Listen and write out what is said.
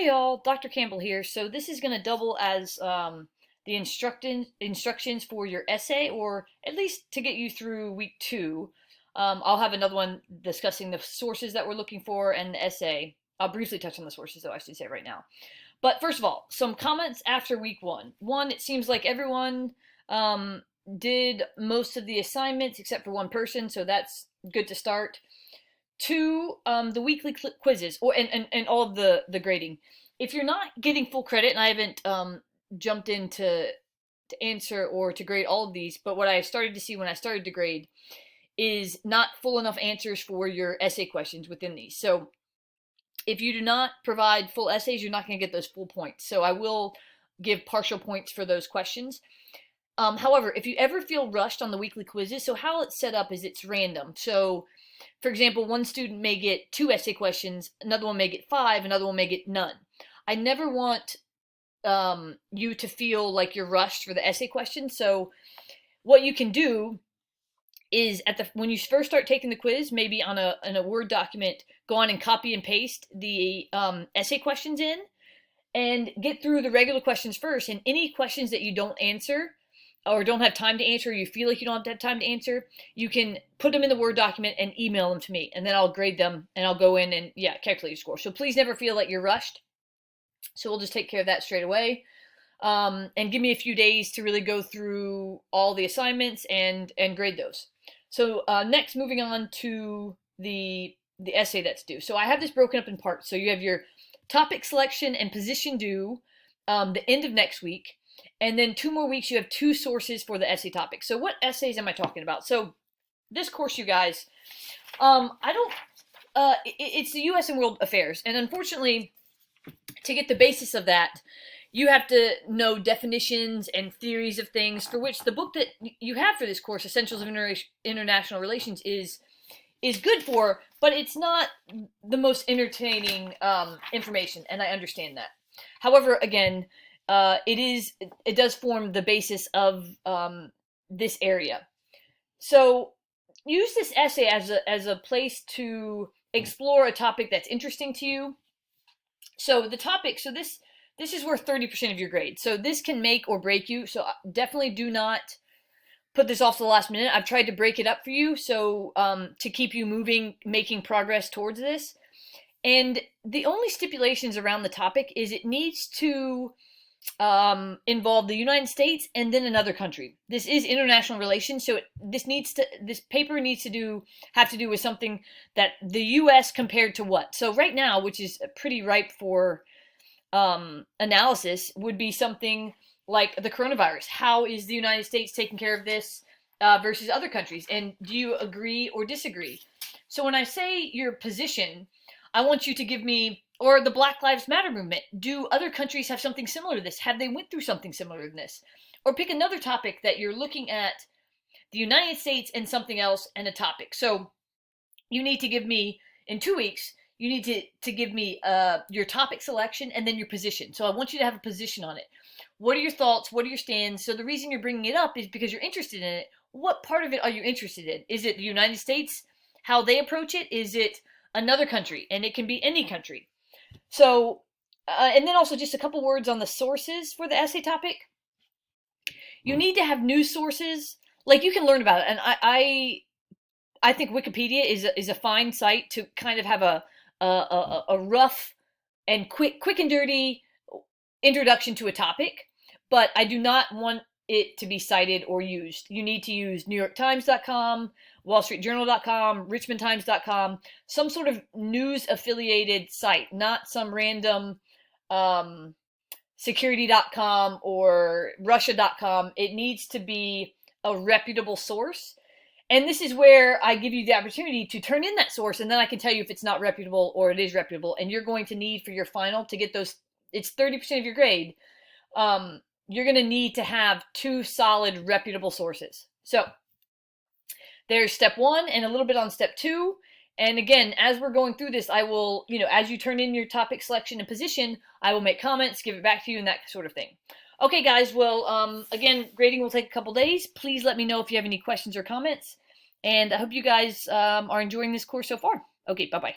Hey y'all, Dr. Campbell here. So this is going to double as the instructions for your essay, or at least to get you through week 2. I'll have another one discussing the sources that we're looking for and the essay. I'll briefly touch on the sources, though, I should say right now. But first of all, some comments after week 1. One, it seems like everyone did most of the assignments except for one person, so that's good to start. 2, the weekly quizzes, or and all of the grading. If you're not getting full credit, and I haven't jumped in to answer or to grade all of these, but what I started to see when I started to grade is not full enough answers for your essay questions within these. So if you do not provide full essays, you're not going to get those full points. So I will give partial points for those questions. However, if you ever feel rushed on the weekly quizzes, so how it's set up is it's random. So, for example, one student may get 2 essay questions, another one may get 5, another one may get none. I never want you to feel like you're rushed for the essay questions. So what you can do is when you first start taking the quiz, maybe on a Word document, go on and copy and paste the essay questions in and get through the regular questions first. And any questions that you don't answer, or don't have time to answer, or you feel like you don't have time to answer, you can put them in the Word document and email them to me, and then I'll grade them, and I'll go in and, calculate your score. So please never feel like you're rushed. So we'll just take care of that straight away. And give me a few days to really go through all the assignments and grade those. So next, moving on to the essay that's due. So I have this broken up in parts. So you have your topic selection and position due the end of next week. And then 2 more weeks, you have 2 sources for the essay topic. So what essays am I talking about? So this course, you guys, it's the U.S. and World Affairs. And unfortunately, to get the basis of that, you have to know definitions and theories of things, for which the book that you have for this course, Essentials of International Relations, is good for, but it's not the most entertaining information, and I understand that. However, again, it does form the basis of this area. So use this essay as a place to explore a topic that's interesting to you. So the topic, this is worth 30% of your grade. So this can make or break you. So definitely do not put this off to the last minute. I've tried to break it up for you, so to keep you moving, making progress towards this. And the only stipulations around the topic is it needs to involve the United States and then another country. This is international relations, so this paper needs to have to do with something that the U.S. compared to what. So right now, which is pretty ripe for analysis, would be something like the coronavirus. How is the United States taking care of this versus other countries? And do you agree or disagree? So when I say your position, I want you to give me, or the Black Lives Matter movement. Do other countries have something similar to this? Have they went through something similar to this? Or pick another topic that you're looking at, the United States and something else, and a topic. So you need to give me, in 2 weeks, you need to give me your topic selection and then your position. So I want you to have a position on it. What are your thoughts? What are your stands? So the reason you're bringing it up is because you're interested in it. What part of it are you interested in? Is it the United States, how they approach it? Is it another country? And it can be any country. So, and then also just a couple words on the sources for the essay topic. You need to have news sources. Like, you can learn about it. And I think Wikipedia is a fine site to kind of have a rough and quick and dirty introduction to a topic, but I do not want it to be cited or used. You need to use NewYorkTimes.com, WallStreetJournal.com, RichmondTimes.com, some sort of news affiliated site, not some random security.com or Russia.com. It needs to be a reputable source. And this is where I give you the opportunity to turn in that source, and then I can tell you if it's not reputable or it is reputable. And you're going to need, for your final, to get those, it's 30% of your grade, you're going to need to have 2 solid, reputable sources. So there's step 1 and a little bit on step 2. And again, as we're going through this, I will, as you turn in your topic selection and position, I will make comments, give it back to you, and that sort of thing. Okay, guys, well, again, grading will take a couple days. Please let me know if you have any questions or comments. And I hope you guys are enjoying this course so far. Okay, bye-bye.